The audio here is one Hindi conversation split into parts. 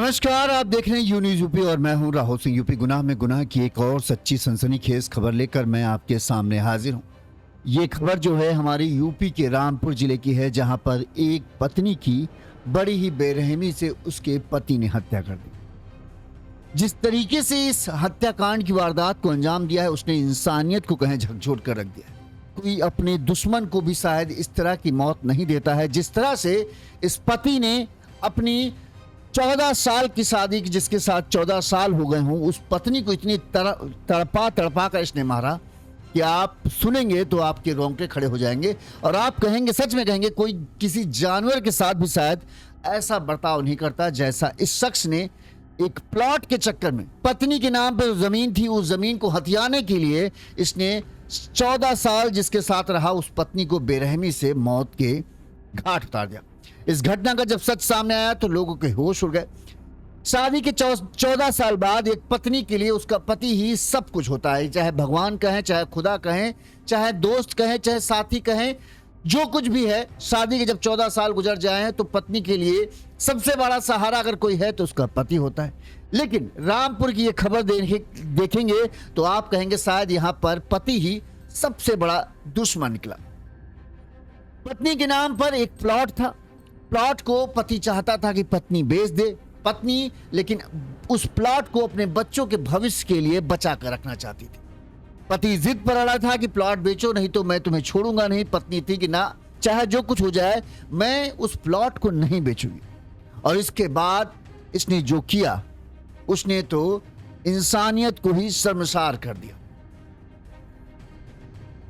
नमस्कार, आप देख रहे हैं यू न्यूज़ यूपी और मैं हूं राहुल सिंह। यूपी गुनाह में गुनाह की एक और सच्ची सनसनीखेज खबर लेकर मैं आपके सामने हाजिर हूं। ये खबर जो है हमारी यूपी के रामपुर जिले की है, जहां पर एक पत्नी की बड़ी ही बेरहमी से उसके पति ने हत्या कर दी। जिस तरीके से इस हत्याकांड की वारदात को अंजाम दिया है, उसने इंसानियत को कहीं झकझोर कर रख दिया है। कोई अपने दुश्मन को भी शायद इस तरह की मौत नहीं देता है जिस तरह से इस पति ने अपनी 14 साल की शादी की, जिसके साथ 14 साल हो गए हों, उस पत्नी को इतनी तड़पा कर इसने मारा कि आप सुनेंगे तो आपके रोंगटे खड़े हो जाएंगे और आप कहेंगे, सच में कहेंगे, कोई किसी जानवर के साथ भी शायद ऐसा बर्ताव नहीं करता जैसा इस शख्स ने एक प्लॉट के चक्कर में पत्नी के नाम पर जमीन थी, उस जमीन को हथियाने के लिए इसने 14 साल जिसके साथ रहा उस पत्नी को बेरहमी से मौत के घाट उतार दिया। इस घटना का जब सच सामने आया तो लोगों के होश उड़ गए। शादी के 14 साल बाद एक पत्नी के लिए उसका पति ही सब कुछ होता है, चाहे भगवान कहें, चाहे खुदा कहें, चाहे दोस्त कहें, चाहे साथी कहें, जो कुछ भी है। शादी के जब 14 साल गुजर जाए हैं तो पत्नी के लिए सबसे बड़ा सहारा अगर कोई है तो उसका पति होता है। लेकिन रामपुर की ये खबर देखेंगे तो आप कहेंगे शायद यहां पर पति ही सबसे बड़ा दुश्मन निकला। पत्नी के नाम पर एक प्लॉट था, प्लॉट को पति चाहता था कि पत्नी बेच दे, पत्नी लेकिन उस प्लॉट को अपने बच्चों के भविष्य के लिए बचा कर रखना चाहती थी। पति जिद पर अड़ा था कि प्लॉट बेचो, नहीं तो मैं तुम्हें छोड़ूंगा नहीं। पत्नी थी कि ना, चाहे जो कुछ हो जाए मैं उस प्लॉट को नहीं बेचूंगी। और इसके बाद इसने जो किया उसने तो इंसानियत को ही शर्मसार कर दिया।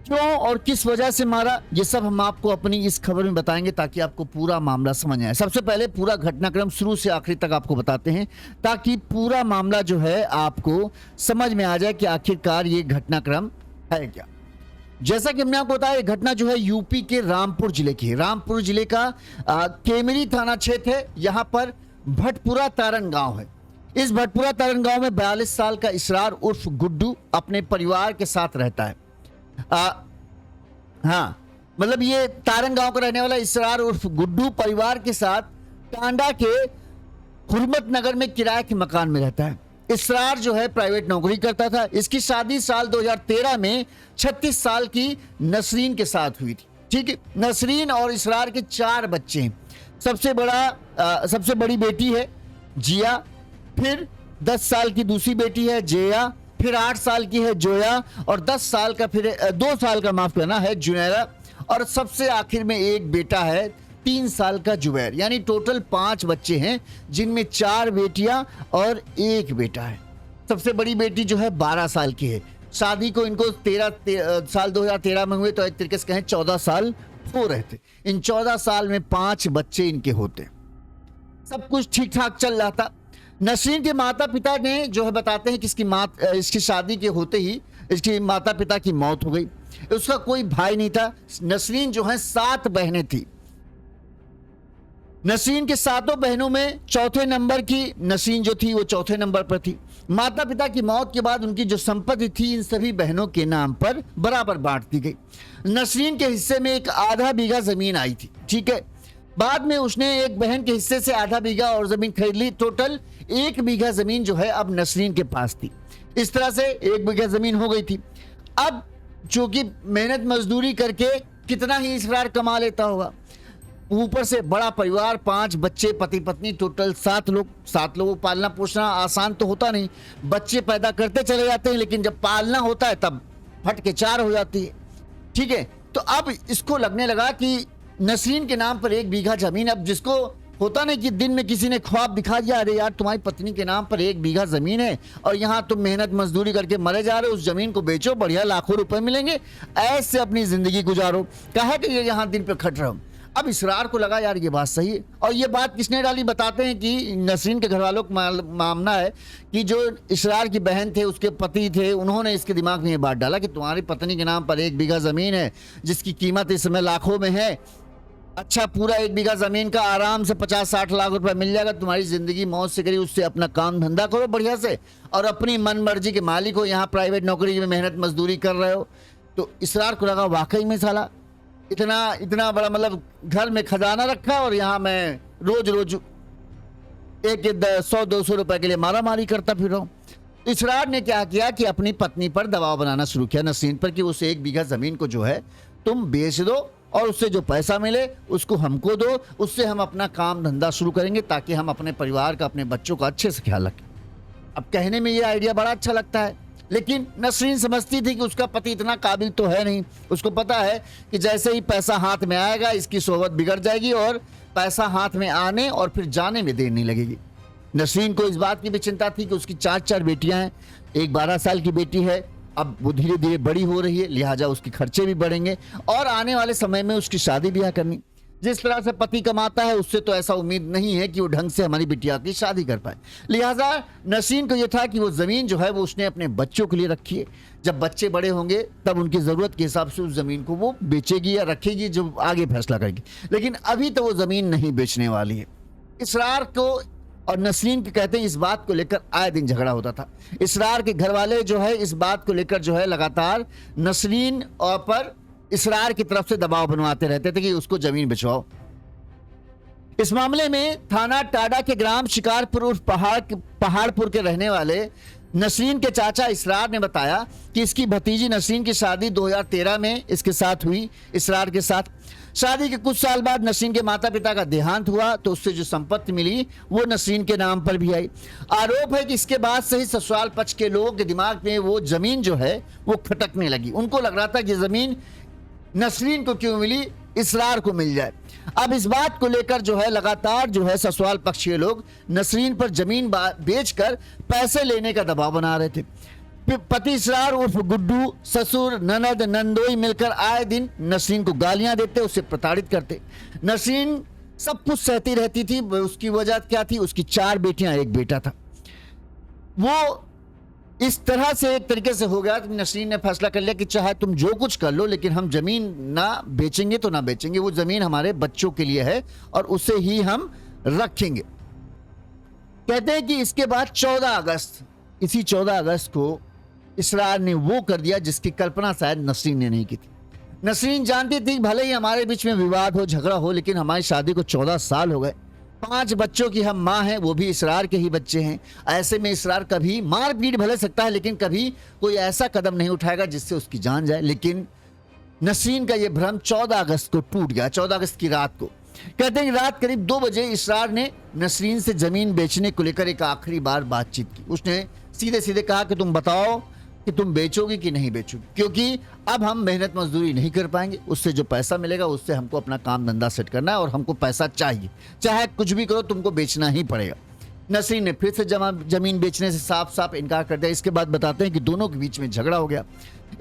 क्यों और किस वजह से मारा, ये सब हम आपको अपनी इस खबर में बताएंगे ताकि आपको पूरा मामला समझ आए। सबसे पहले पूरा घटनाक्रम शुरू से आखिर तक आपको बताते हैं ताकि पूरा मामला जो है आपको समझ में आ जाए कि आखिरकार ये घटनाक्रम है क्या। जैसा कि हमने आपको बताया, घटना जो है यूपी के रामपुर जिले की है। रामपुर जिले का केमरी थाना क्षेत्र है। यहाँ पर भटपुरा तारन गांव है। इस भटपुरा तारन गांव में 42 साल का इसरार उर्फ गुड्डू अपने परिवार के साथ रहता है। हाँ, मतलब ये तारन गांव का रहने वाला इसरार उर्फ गुड्डू परिवार के साथ टांडा के हुरमत नगर में किराए के मकान में रहता है। इसरार जो है प्राइवेट नौकरी करता था। इसकी शादी साल 2013 में 36 साल की नसरीन के साथ हुई थी। ठीक है, नसरीन और इसरार के 4 बच्चे हैं। सबसे बड़ी बेटी है जिया, फिर 10 साल की दूसरी बेटी है जया, फिर 8 साल की है जोया और 10 साल का फिर 2 साल का माफ करना है जुनैरा, और सबसे आखिर में एक बेटा है 3 साल का जुबैर। यानी टोटल 5 बच्चे हैं जिनमें 4 बेटियां और 1 बेटा है। सबसे बड़ी बेटी जो है 12 साल की है। शादी को इनको 13 2013 में हुए तो एक तरीके से कहें 14 साल हो रहे थे। इन 14 साल में 5 बच्चे इनके होते। सब कुछ ठीक ठाक चल रहा था। नसरीन के माता पिता ने जो है बताते हैं कि इसकी शादी के होते ही इसके माता पिता की मौत हो गई। उसका कोई भाई नहीं था। नसरीन जो है 7 बहनें थी। नसरीन के 7 बहनों में चौथे नंबर की नसरीन जो थी वो चौथे नंबर पर थी। माता पिता की मौत के बाद उनकी जो संपत्ति थी इन सभी बहनों के नाम पर बराबर बांट दी गई। नसरीन के हिस्से में एक आधा बीघा जमीन आई थी। ठीक है, बाद में उसने एक बहन के हिस्से से आधा बीघा और जमीन खरीद ली। टोटल 1 बीघा जमीन जो है अब नसरीन के पास थी। इस तरह से 1 बीघा जमीन हो गई थी। अब चूंकि मेहनत मजदूरी करके कितना ही इसरार कमा लेता होगा, ऊपर से बड़ा परिवार, 5 बच्चे, पति पत्नी, टोटल 7 लोग। 7 लोगों को पालना पोसना आसान तो होता नहीं। बच्चे पैदा करते चले जाते हैं लेकिन जब पालना होता है तब फट के 4 हो जाती है। ठीक है, तो अब इसको लगने लगा कि नसरीन के नाम पर 1 बीघा जमीन, अब जिसको होता नहीं कि दिन में किसी ने ख्वाब दिखा दिया, अरे यार तुम्हारी पत्नी के नाम पर 1 बीघा जमीन है और यहाँ तुम मेहनत मजदूरी करके मरे जा रहे हो, उस जमीन को बेचो, बढ़िया लाखों रुपए मिलेंगे, ऐसे अपनी जिंदगी गुजारो। कहा कि ये यहाँ दिन पे खट रहा हूँ। अब इसरार को लगा यार ये बात सही है। और ये बात किसने डाली, बताते हैं कि नसरीन के घर वालों का मानना है कि जो इसरार की बहन थे, उसके पति थे, उन्होंने इसके दिमाग में ये बात डाला कि तुम्हारी पत्नी के नाम पर 1 बीघा जमीन है जिसकी कीमत इस समय लाखों में है। अच्छा, पूरा 1 बीघा जमीन का आराम से 50-60 लाख रुपए मिल जाएगा। तुम्हारी जिंदगी मौज से करी, उससे अपना काम धंधा करो बढ़िया से और अपनी मन मर्जी के मालिक हो। यहाँ प्राइवेट नौकरी में मेहनत मजदूरी कर रहे हो। तो इसरार को लगा वाकई में साला इतना बड़ा, मतलब घर में खजाना रखा और यहाँ मैं रोज रोज एक 100-200 रुपए के लिए मारामारी करता फिर रहा हूँ। इसरार ने क्या किया कि अपनी पत्नी पर दबाव बनाना शुरू किया, नसरीन पर, कि उस 1 बीघा जमीन को जो है तुम बेच दो और उससे जो पैसा मिले उसको हमको दो, उससे हम अपना काम धंधा शुरू करेंगे ताकि हम अपने परिवार का, अपने बच्चों का अच्छे से ख्याल रखें। अब कहने में ये आइडिया बड़ा अच्छा लगता है, लेकिन नसरीन समझती थी कि उसका पति इतना काबिल तो है नहीं। उसको पता है कि जैसे ही पैसा हाथ में आएगा इसकी सोहबत बिगड़ जाएगी और पैसा हाथ में आने और फिर जाने में देर नहीं लगेगी। नसरीन को इस बात की भी चिंता थी कि उसकी 4 बेटियां हैं, एक 12 साल की बेटी है, अब वो धीरे धीरे बड़ी हो रही है, लिहाजा उसके खर्चे भी बढ़ेंगे और आने वाले समय में उसकी शादी ब्याह करनी। जिस तरह से पति कमाता है उससे तो ऐसा उम्मीद नहीं है कि वो ढंग से हमारी बिटिया की शादी कर पाए। लिहाजा नसरीन को यह था कि वो जमीन जो है वो उसने अपने बच्चों के लिए रखी है, जब बच्चे बड़े होंगे तब उनकी जरूरत के हिसाब से उस जमीन को वो बेचेगी या रखेगी, जो आगे फैसला करेगी। लेकिन अभी तो वो जमीन नहीं बेचने वाली है। इसरार को और नसरीन के कहते हैं इस बात को लेकर आए दिन झगड़ा होता था। इसरार के घर वाले जो है इस बात को लेकर जो है लगातार नसरीन और पर इसरार की तरफ से दबाव बनवाते रहते थे कि उसको जमीन बिचवाओ। इस मामले में थाना टाडा के ग्राम शिकारपुर उर्फ पहाड़पुर के रहने वाले नसरीन के चाचा इसरार ने बताया कि इसकी भतीजी नसरीन की शादी 2013 में इसके साथ हुई, इसरार के साथ। शादी के कुछ साल बाद नसरीन के माता पिता का देहांत हुआ तो उससे जो संपत्ति मिली वो नसरीन के नाम पर भी आई। आरोप है कि इसके बाद से ही ससुराल पक्ष के लोगों के दिमाग में वो जमीन जो है वो खटकने लगी। उनको लग रहा था कि जमीन नसरीन को क्यों मिली, इसरार को मिल जाए। अब इस बात को लेकर जो है लगातार जो है ससुराल पक्ष के लोग नसरीन पर जमीन बेचकर पैसे लेने का दबाव बना रहे थे। पति इसरार उर्फ गुड्डू, ससुर, ननद, नंदोई मिलकर आए दिन नसरीन को गालियां देते, उसे प्रताड़ित करते। नसरीन सब कुछ सहती रहती थी। उसकी वजह क्या थी? उसकी 4 बेटियां, 1 बेटा था। वो इस तरह से एक तरीके से हो गया कि नसरीन ने फैसला कर लिया कि चाहे तुम जो कुछ कर लो लेकिन हम जमीन ना बेचेंगे तो ना बेचेंगे, वो जमीन हमारे बच्चों के लिए है और उसे ही हम रखेंगे। कहते हैं कि इसके बाद 14 अगस्त, इसी 14 अगस्त को इसरार ने वो कर दिया जिसकी कल्पना शायद नसरीन ने नहीं की थी। नसरीन जानती थी भले ही हमारे बीच में विवाद हो, झगड़ा हो, लेकिन हमारी शादी को 14 साल हो गए, 5 बच्चों की हम माँ हैं, वो भी इसरार के ही बच्चे हैं। ऐसे में इसरार कभी मार पीट भले सकता है लेकिन कभी कोई ऐसा कदम नहीं उठाएगा जिससे उसकी जान जाए। लेकिन नसरीन का ये भ्रम 14 अगस्त को टूट गया। 14 अगस्त की रात को, कहते हैं रात करीब 2 बजे इसरार ने नसरीन से जमीन बेचने को लेकर एक आखिरी बार बातचीत की। उसने सीधे सीधे कहा कि तुम बताओ कि तुम बेचोगी कि नहीं बेचोगी, क्योंकि अब हम मेहनत मजदूरी नहीं कर पाएंगे, उससे जो पैसा मिलेगा उससे हमको अपना काम धंधा सेट करना है और हमको पैसा चाहिए, चाहे कुछ भी करो तुमको बेचना ही पड़ेगा। नसरीन ने फिर से जमीन बेचने से साफ साफ इनकार कर दिया। इसके बाद बताते हैं कि दोनों के बीच में झगड़ा हो गया।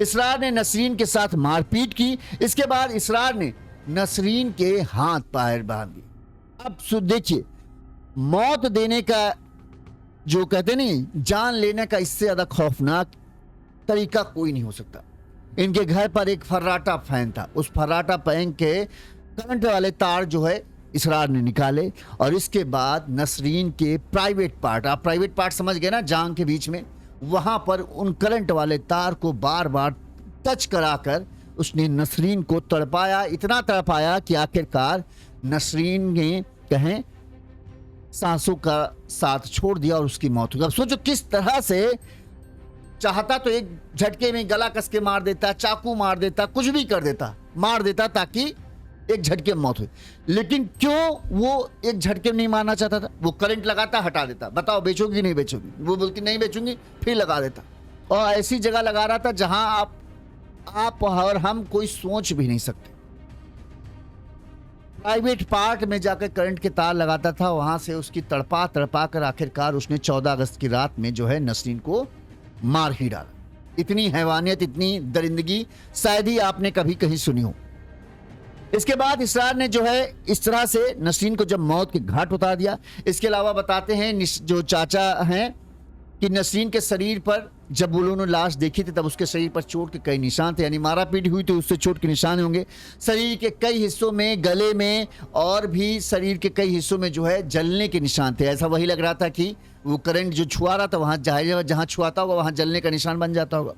इसरार ने नसरीन के साथ मारपीट की। इसके बाद इसरार ने नसरीन के हाथ पैर बांध दिए। अब देखिए, मौत देने का जो कहते नहीं, जान लेने का इससे ज्यादा खौफनाक तरीका कोई नहीं हो सकता। इनके घर पर एक फर्राटा फैन था। उस फर्राटा फैन के करंट वाले तार जो है इसरार ने निकाले और इसके बाद नसरीन के प्राइवेट पार्ट, आप प्राइवेट पार्ट समझ गए ना, जांग के बीच में, वहां पर उन करंट वाले तार को बार बार टच कराकर उसने नसरीन को तड़पाया, इतना तड़पाया कि आखिरकार नसरीन ने कहें सांसों का साथ छोड़ दिया और उसकी मौत हो गई। अब सोचो किस तरह से, चाहता तो एक झटके में गला कस के मार देता, चाकू मार देता, कुछ भी कर देता, मार देता ताकि एक झटके में मौत हो। लेकिन क्यों वो एक झटके में नहीं मारना चाहता था? वो करंट लगाता, हटा देता। बताओ बेचोगी नहीं बेचोगी? वो बोलती नहीं बेचूंगी, फिर लगा देता। और ऐसी जगह लगा रहा था जहां आप और हम कोई सोच भी नहीं सकते। प्राइवेट पार्ट में जाकर करंट के तार लगाता था, वहां से उसकी तड़पा तड़पा कर आखिरकार उसने 14 अगस्त की रात में जो है नसरीन को मार ही डाला। इतनी हैवानियत, इतनी दरिंदगी शायद ही आपने कभी कहीं सुनी हो। इसके बाद इसरार ने जो है इस तरह से नसरीन को जब मौत के घाट उतार दिया। इसके अलावा बताते हैं जो चाचा हैं कि नसरीन के शरीर पर जब उन्होंने लाश देखी थी तब उसके शरीर पर चोट के कई निशान थे, यानी मारा पीटी हुई तो उससे चोट के निशान होंगे। शरीर के कई हिस्सों में, गले में और भी शरीर के कई हिस्सों में जो है जलने के निशान थे। ऐसा वही लग रहा था कि वो करंट जो छुआ रहा था वहां जहां छुआता होगा वहां जलने का निशान बन जाता होगा।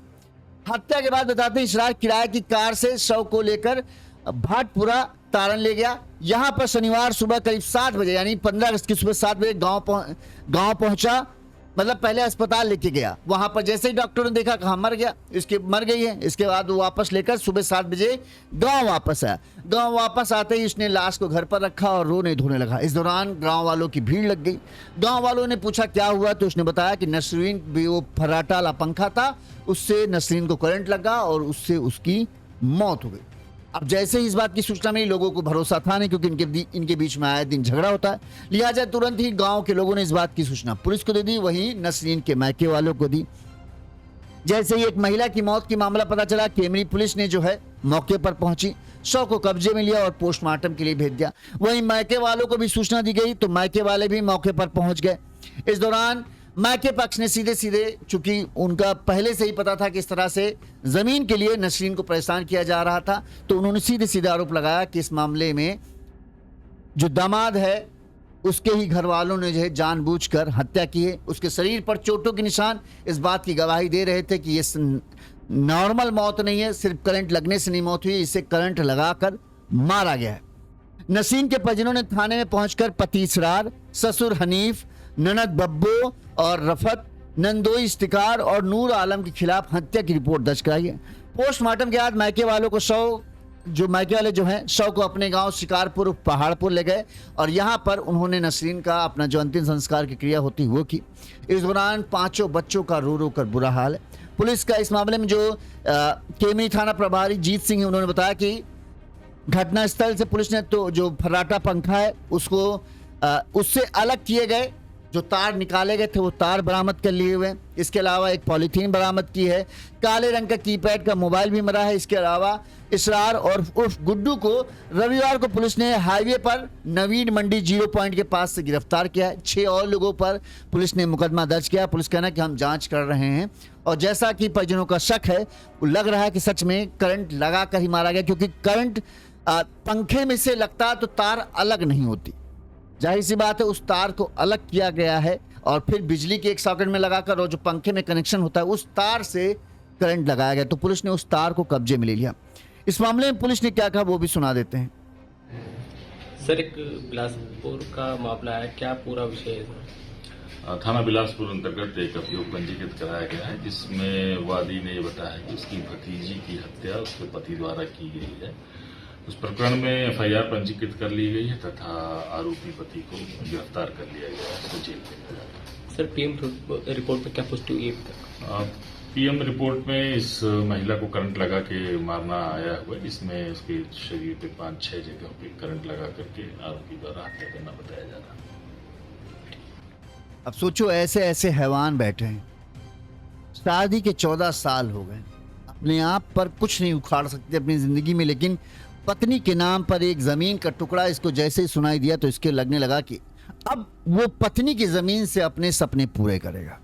हत्या के बाद बताते हैं इसरार किराए की कार से शव को लेकर भाटपुरा तारण ले गया। यहां पर शनिवार सुबह करीब 7 बजे यानी 15 अगस्त की सुबह 7 बजे गांव पहुंचा, मतलब पहले अस्पताल लेके गया। वहां पर जैसे ही डॉक्टर ने देखा कहा मर गई है। इसके बाद वो वापस लेकर सुबह 7 बजे गांव वापस आया। गांव वापस आते ही उसने लाश को घर पर रखा और रोने धोने लगा। इस दौरान गांव वालों की भीड़ लग गई। गांव वालों ने पूछा क्या हुआ, तो उसने बताया कि नसरीन भी वो फर्राटा वाला पंखा था, उससे नसरीन को करंट लगा और उससे उसकी मौत हो गई। अब जैसे ही इस बात की सूचना मिली, लोगों को भरोसा था नहीं, क्योंकि इनके बीच में आए दिन झगड़ा होता है। लिहाजा तुरंत ही गांव के लोगों ने इस बात की सूचना पुलिस को दे दी, वहीं नसरीन के मायके वालों को दी। जैसे ही एक महिला की मौत की मामला पता चला, केमरी पुलिस ने जो है मौके पर पहुंची, शव को कब्जे में लिया और पोस्टमार्टम के लिए भेज दिया। वहीं मायके वालों को भी सूचना दी गई, तो मायके वाले भी मौके पर पहुंच गए। इस दौरान मायके पक्ष ने सीधे चूंकि उनका पहले से ही पता था कि इस तरह से जमीन के लिए नसरीन को परेशान किया जा रहा था, तो उन्होंने सीधे आरोप लगाया कि इस मामले में जो दामाद है उसके ही घर वालों ने जो है जानबूझकर हत्या की है। उसके शरीर पर चोटों के निशान इस बात की गवाही दे रहे थे कि ये नॉर्मल मौत नहीं है, सिर्फ करंट लगने से नहीं मौत हुई, इसे करंट लगाकर मारा गया है। नसीम के परिजनों ने थाने में पहुंचकर पति इसरार, ससुर हनीफ, ननद बब्बो और रफत, नंदोई इफ्तिकार और नूर आलम के खिलाफ हत्या की रिपोर्ट दर्ज कराई है। पोस्टमार्टम के बाद मायके वाले जो हैं शव को अपने गांव शिकारपुर पहाड़पुर ले गए और यहां पर उन्होंने नसरीन का अपना जो अंतिम संस्कार की क्रिया होती वो की। इस दौरान 5 बच्चों का रो कर बुरा हाल है। पुलिस का इस मामले में जो केमरी थाना प्रभारी जीत सिंह है, उन्होंने बताया कि घटनास्थल से पुलिस ने तो जो फर्राटा पंखा है उसको उससे अलग किए गए, जो तार निकाले गए थे वो तार बरामद कर लिए हुए। इसके अलावा एक पॉलीथीन बरामद की है, काले रंग का कीपैड का मोबाइल भी मिला है। इसके अलावा इसरार और उर्फ गुड्डू को रविवार को पुलिस ने हाईवे पर नवीन मंडी 0 पॉइंट के पास से गिरफ्तार किया है। 6 और लोगों पर पुलिस ने मुकदमा दर्ज किया। पुलिस कहना कि हम जांच कर रहे हैं और जैसा कि परिजनों का शक है, लग रहा है कि सच में करंट लगा कर ही मारा गया, क्योंकि करंट पंखे में से लगता तो तार अलग नहीं होती। जाहिर सी बात है उस तार को अलग किया गया है और फिर बिजली के एक सॉकेट में लगाकर और जो पंखे में कनेक्शन होता है उस तार से करंट लगाया गया, तो पुलिस ने उस तार को कब्जे में ले लिया। इस मामले में पुलिस ने क्या कहा वो भी सुना देते हैं। सर, एक बिलासपुर का मामला है, क्या पूरा विषय है? थाना बिलासपुर अंतर्गत एक अभियोग पंजीकृत कराया गया है, जिसमें वादी ने ये बताया है कि उसकी भतीजी की हत्या उसके पति द्वारा की गई है। उस प्रकरण में FIR पंजीकृत कर ली गई है तथा आरोपी पति को गिरफ्तार कर लिया गया है, तो जेल भेजा जाएगा। सर, PM रिपोर्ट में क्या पुष्टि हुई अभी तक? PM रिपोर्ट में इस महिला को करंट लगा के मारना आया हुआ है, जिसमें उसके शरीर पे 5-6 जगह पे करंट लगा करके आरोपी द्वारा हत्या करना बताया जा रहा है। अब सोचो ऐसे ऐसे हैवान बैठे हैं, शादी के 14 साल हो गए, अपने आप पर कुछ नहीं उखाड़ सकते अपनी जिंदगी में, लेकिन पत्नी के नाम पर एक जमीन का टुकड़ा इसको जैसे ही सुनाई दिया तो इसके लगने लगा कि अब वो पत्नी की जमीन से अपने सपने पूरे करेगा।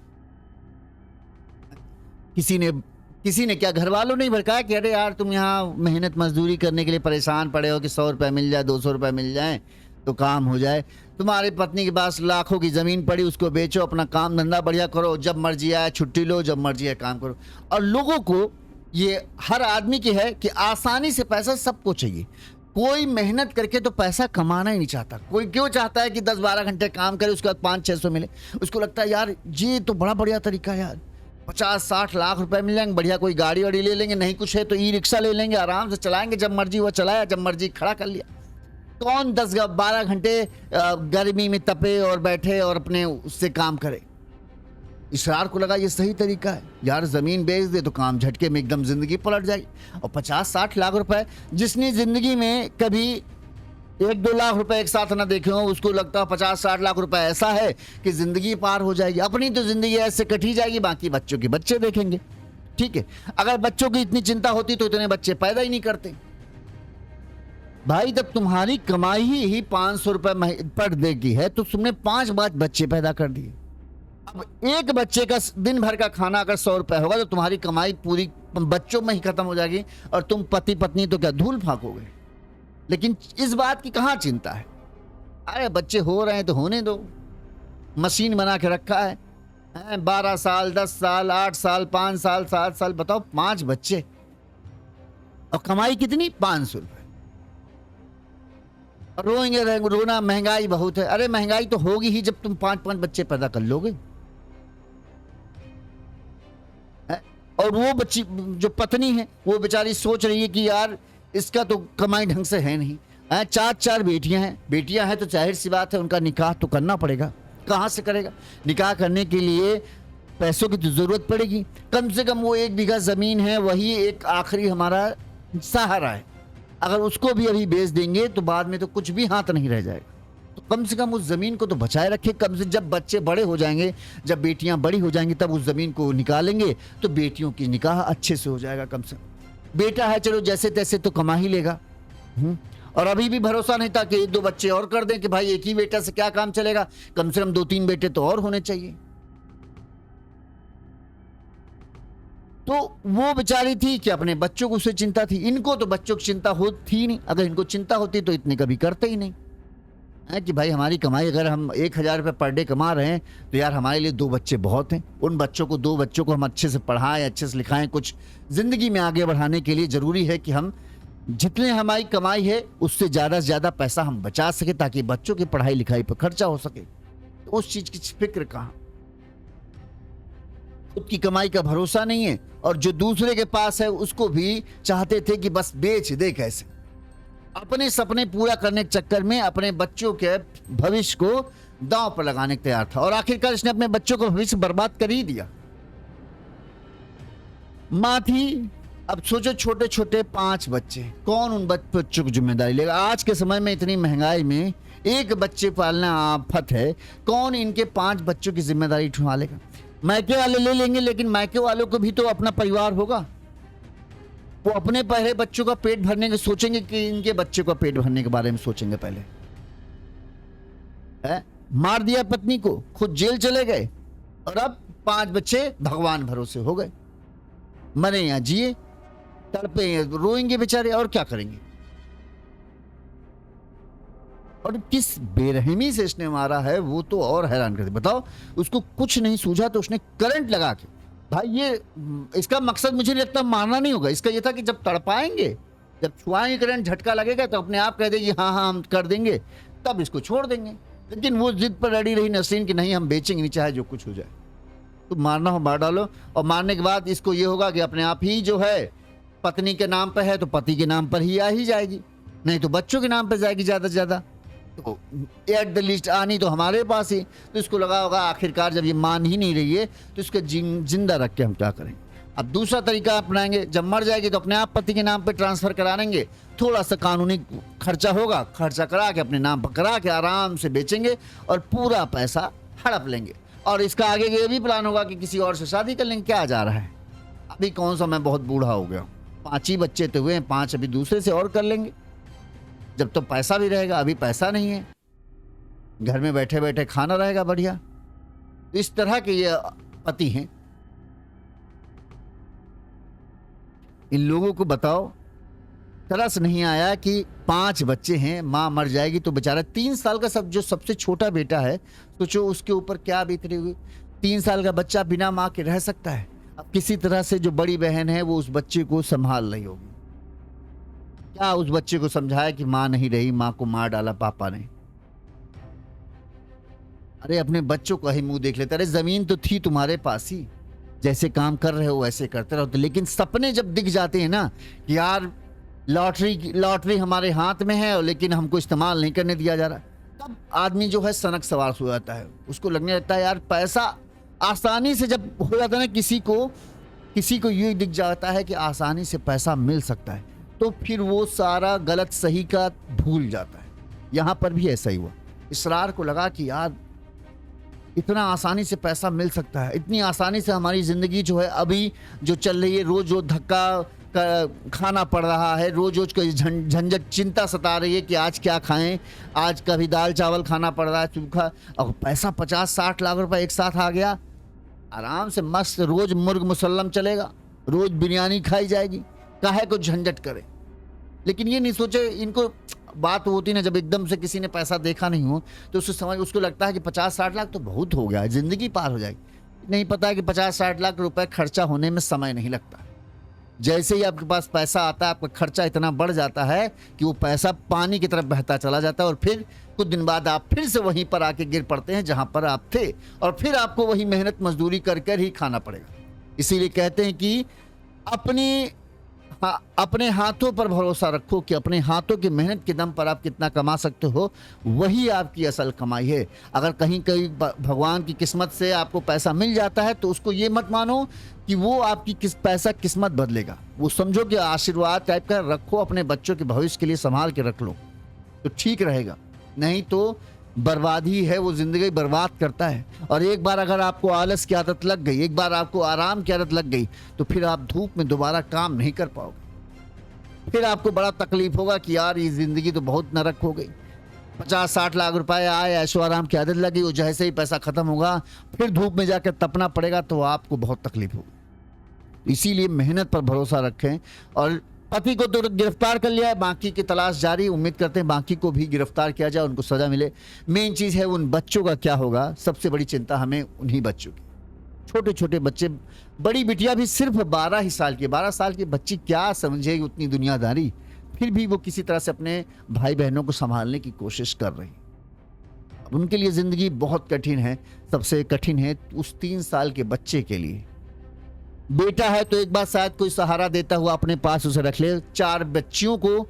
किसी ने क्या, घर वालों ने भड़काया कि अरे यार तुम यहाँ मेहनत मजदूरी करने के लिए परेशान पड़े हो कि 100 रुपये मिल जाए, 200 रुपये मिल जाए तो काम हो जाए। तुम्हारी पत्नी के पास लाखों की जमीन पड़ी, उसको बेचो, अपना काम धंधा बढ़िया करो, जब मर्जी आए छुट्टी लो, जब मर्जी आए काम करो। और लोगों को ये हर आदमी की है कि आसानी से पैसा सबको चाहिए, कोई मेहनत करके तो पैसा कमाना ही नहीं चाहता। कोई क्यों चाहता है कि 10-12 घंटे काम करे उसके बाद 500-600 मिले? उसको लगता है यार ये तो बड़ा बढ़िया तरीका है यार, 50-60 लाख रुपए मिल जाएंगे, बढ़िया कोई गाड़ी वाड़ी ले लेंगे, नहीं कुछ है तो ई-रिक्शा ले लेंगे, आराम से चलाएंगे, जब मर्जी वो चलाया, जब मर्जी खड़ा कर लिया। कौन 10-12 घंटे गर्मी में तपे और बैठे और अपने उससे काम करे? इसरार को लगा ये सही तरीका है यार, जमीन बेच दे तो काम झटके में एकदम जिंदगी पलट जाएगी। और 50-60 लाख रुपए, जिसने जिंदगी में कभी 1-2 लाख रुपए एक साथ ना देखे हो, उसको लगता है 50-60 लाख रुपए ऐसा है कि जिंदगी पार हो जाएगी। अपनी तो जिंदगी ऐसे कटी जाएगी, बाकी बच्चों के बच्चे देखेंगे। ठीक है, अगर बच्चों की इतनी चिंता होती तो इतने बच्चे पैदा ही नहीं करते भाई। जब तुम्हारी कमाई ही 500 रुपए पर डे की है तो तुमने 5 बच्चे पैदा कर दिए। अब एक बच्चे का दिन भर का खाना अगर 100 रुपए होगा तो तुम्हारी कमाई पूरी बच्चों में ही खत्म हो जाएगी और तुम पति पत्नी तो क्या धूल फाकोगे। लेकिन इस बात की कहां चिंता है? अरे बच्चे हो रहे हैं तो होने दो, मशीन बना के रखा है। 12 साल, 10 साल, 8 साल, 5 साल, 7 साल, बताओ 5 बच्चे और कमाई कितनी? 500 रुपए। रोएंगे रोना, महंगाई बहुत है। अरे महंगाई तो होगी ही जब तुम 5-5 बच्चे पैदा कर लोगे। है? और वो बच्ची जो पत्नी है वो बेचारी सोच रही है कि यार इसका तो कमाई ढंग से है नहीं। 4 बेटियां हैं तो जाहिर सी बात है उनका निकाह तो करना पड़ेगा। कहाँ से करेगा? निकाह करने के लिए पैसों की तो जरूरत पड़ेगी। कम से कम वो 1 बीघा जमीन है, वही एक आखिरी हमारा सहारा है। अगर उसको भी अभी बेच देंगे तो बाद में तो कुछ भी हाथ नहीं रह जाएगा। तो कम से कम उस जमीन को तो बचाए रखे। कम से जब बच्चे बड़े हो जाएंगे, जब बेटियां बड़ी हो जाएंगी, तब उस जमीन को निकालेंगे तो बेटियों की निकाह अच्छे से हो जाएगा। कम से कम बेटा है चलो जैसे तैसे तो कमा ही लेगा। और अभी भी भरोसा नहीं था कि 1-2 बच्चे और कर दें कि भाई एक ही बेटा से क्या काम चलेगा, कम से कम 2-3 बेटे तो और होने चाहिए। तो वो बेचारी थी कि अपने बच्चों को उसे चिंता थी। इनको तो बच्चों की चिंता होती ही नहीं। अगर इनको चिंता होती तो इतने कभी करते ही नहीं है कि भाई हमारी कमाई, अगर हम 1000 रुपये पर डे कमा रहे हैं तो यार हमारे लिए 2 बच्चे बहुत हैं। उन बच्चों को 2 बच्चों को हम अच्छे से पढ़ाएं, अच्छे से लिखाएं। कुछ जिंदगी में आगे बढ़ाने के लिए जरूरी है कि हम जितने हमारी कमाई है उससे ज़्यादा से ज़्यादा पैसा हम बचा सके ताकि बच्चों की पढ़ाई लिखाई पर खर्चा हो सके। तो उस चीज़ की फिक्र कहाँ? खुद की कमाई का भरोसा नहीं है और जो दूसरे के पास है उसको भी चाहते थे कि बस बेच दे कैसे। अपने सपने पूरा करने के चक्कर में अपने बच्चों के भविष्य को दांव पर लगाने को तैयार था और आखिरकार इसने अपने बच्चों का भविष्य बर्बाद कर ही दिया। मां थी, अब सोचो छोटे छोटे 5 बच्चे, कौन उन बच्चों की जिम्मेदारी लेगा? आज के समय में इतनी महंगाई में एक बच्चे पालना आफत है। कौन इनके 5 बच्चों की जिम्मेदारी उठा लेगा? मायके वाले ले लेंगे, लेकिन मायके वालों को भी तो अपना परिवार होगा। वो अपने पहले बच्चों का पेट भरने के सोचेंगे कि इनके बच्चों का पेट भरने के बारे में सोचेंगे पहले। है? मार दिया पत्नी को, खुद जेल चले गए और अब 5 बच्चे भगवान भरोसे हो गए। मरे या जिए, तड़पे रोएंगे बेचारे और क्या करेंगे। और किस बेरहमी से इसने मारा है वो तो और हैरान कर दे। बताओ, उसको कुछ नहीं सूझा तो उसने करंट लगा के, भाई ये इसका मकसद मुझे नहीं लगता मारना नहीं होगा। इसका ये था कि जब तड़पाएंगे, जब छुआएंगे, करंट झटका लगेगा तो अपने आप कह देगी हाँ हाँ हम कर देंगे, तब इसको छोड़ देंगे। लेकिन वो जिद पर अड़ी रही नसरीन कि नहीं हम बेचेंगे नहीं, चाहे जो कुछ हो जाए। तो मारना हो मार डालो। और मारने के बाद इसको ये होगा कि अपने आप ही जो है पत्नी के नाम पर है तो पति के नाम पर ही आ ही जाएगी, नहीं तो बच्चों के नाम पर जाएगी ज़्यादा से ज़्यादा। तो एट द लिस्ट आनी तो हमारे पास ही। तो इसको लगा होगा आखिरकार जब ये मान ही नहीं रही है तो इसको जिंदा रख के हम क्या करें। अब दूसरा तरीका अपनाएंगे, जब मर जाएगी तो अपने आप पति के नाम पे ट्रांसफ़र करा लेंगे। थोड़ा सा कानूनी खर्चा होगा, खर्चा करा के अपने नाम पर करा के आराम से बेचेंगे और पूरा पैसा हड़प लेंगे। और इसका आगे ये भी प्लान होगा कि किसी और से शादी कर लेंगे। क्या जा रहा है, अभी कौन सा मैं बहुत बूढ़ा हो गया हूँ, 5 ही बच्चे तो हुए हैं, 5 अभी दूसरे से और कर लेंगे जब तो पैसा भी रहेगा। अभी पैसा नहीं है, घर में बैठे बैठे खाना रहेगा बढ़िया। तो इस तरह के ये पति हैं। इन लोगों को बताओ तरस नहीं आया कि 5 बच्चे हैं, माँ मर जाएगी तो बेचारा 3 साल का जो सबसे छोटा बेटा है, सोचो उसके ऊपर क्या बीत रही हुई। 3 साल का बच्चा बिना माँ के रह सकता है? अब किसी तरह से जो बड़ी बहन है वो उस बच्चे को संभाल रही होगी। क्या उस बच्चे को समझाया कि माँ नहीं रही, माँ को मार डाला पापा ने। अरे अपने बच्चों का ही मुंह देख लेते। अरे जमीन तो थी तुम्हारे पास ही, जैसे काम कर रहे हो वैसे करते रहो। लेकिन सपने जब दिख जाते हैं ना कि यार लॉटरी हमारे हाथ में है लेकिन हमको इस्तेमाल नहीं करने दिया जा रहा, तब आदमी जो है सनक सवार हो जाता है। उसको लगने लगता है यार पैसा आसानी से जब हो जाता है ना, किसी को ये दिख जाता है कि आसानी से पैसा मिल सकता है तो फिर वो सारा गलत सही का भूल जाता है। यहाँ पर भी ऐसा ही हुआ। इसरार को लगा कि यार इतना आसानी से पैसा मिल सकता है, इतनी आसानी से हमारी ज़िंदगी जो है अभी जो चल रही है, रोज़ रोज़ धक्का खाना पड़ रहा है, रोज़ रोज़ कोई झंझट चिंता सता रही है कि आज क्या खाएं, आज कभी दाल चावल खाना पड़ रहा है सूखा, और पैसा 50-60 लाख रुपए एक साथ आ गया। आराम से मस्त रोज़ मुर्ग मुसल्लम चलेगा, रोज़ बिरयानी खाई जाएगी, काहे को झंझट करे। लेकिन ये नहीं सोचे, इनको बात होती ना जब एकदम से किसी ने पैसा देखा नहीं हो तो उसको लगता है कि 50-60 लाख तो बहुत हो गया, ज़िंदगी पार हो जाएगी। नहीं पता है कि 50-60 लाख रुपए खर्चा होने में समय नहीं लगता। जैसे ही आपके पास पैसा आता है आपका खर्चा इतना बढ़ जाता है कि वो पैसा पानी की तरफ बहता चला जाता है और फिर कुछ दिन बाद आप फिर से वहीं पर आके गिर पड़ते हैं जहां पर आप थे और फिर आपको वही मेहनत मजदूरी कर कर ही खाना पड़ेगा। इसीलिए कहते हैं कि अपने हाथों पर भरोसा रखो कि अपने हाथों की मेहनत के दम पर आप कितना कमा सकते हो, वही आपकी असल कमाई है। अगर कहीं कहीं भगवान की किस्मत से आपको पैसा मिल जाता है तो उसको ये मत मानो कि वो आपकी पैसा किस्मत बदलेगा। वो समझो कि आशीर्वाद टाइप का रखो, अपने बच्चों के भविष्य के लिए संभाल के रख लो तो ठीक रहेगा, नहीं तो बर्बादी है, वो जिंदगी बर्बाद करता है। और एक बार अगर आपको आलस की आदत लग गई, एक बार आपको आराम की आदत लग गई तो फिर आप धूप में दोबारा काम नहीं कर पाओगे। फिर आपको बड़ा तकलीफ होगा कि यार ये जिंदगी तो बहुत नरक हो गई। 50-60 लाख रुपए आए, ऐशो आराम की आदत लगी, वो जैसे ही पैसा खत्म होगा फिर धूप में जाकर तपना पड़ेगा तो आपको बहुत तकलीफ होगी। इसीलिए मेहनत पर भरोसा रखें। और पति को तो गिरफ्तार कर लिया है, बाकी की तलाश जारी, उम्मीद करते हैं बाकी को भी गिरफ्तार किया जाए, उनको सजा मिले। मेन चीज है उन बच्चों का क्या होगा, सबसे बड़ी चिंता हमें उन्हीं बच्चों की। छोटे छोटे बच्चे, बड़ी बिटिया भी सिर्फ 12 ही साल की, 12 साल की बच्ची क्या समझेगी उतनी दुनियादारी, फिर भी वो किसी तरह से अपने भाई बहनों को संभालने की कोशिश कर रही। अब उनके लिए जिंदगी बहुत कठिन है, सबसे कठिन है उस 3 साल के बच्चे के लिए। बेटा है तो एक बार शायद कोई सहारा देता हुआ अपने पास उसे रख ले, 4 बच्चियों को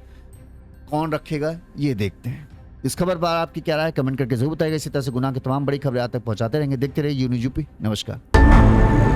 कौन रखेगा ये देखते हैं। इस खबर पर आपकी क्या राय है कमेंट करके जरूर बताइएगा। इसी तरह से गुनाह की तमाम बड़ी खबरें आप तक पहुंचाते रहेंगे। देखते रहिए यूनियूज़ यूपी। नमस्कार।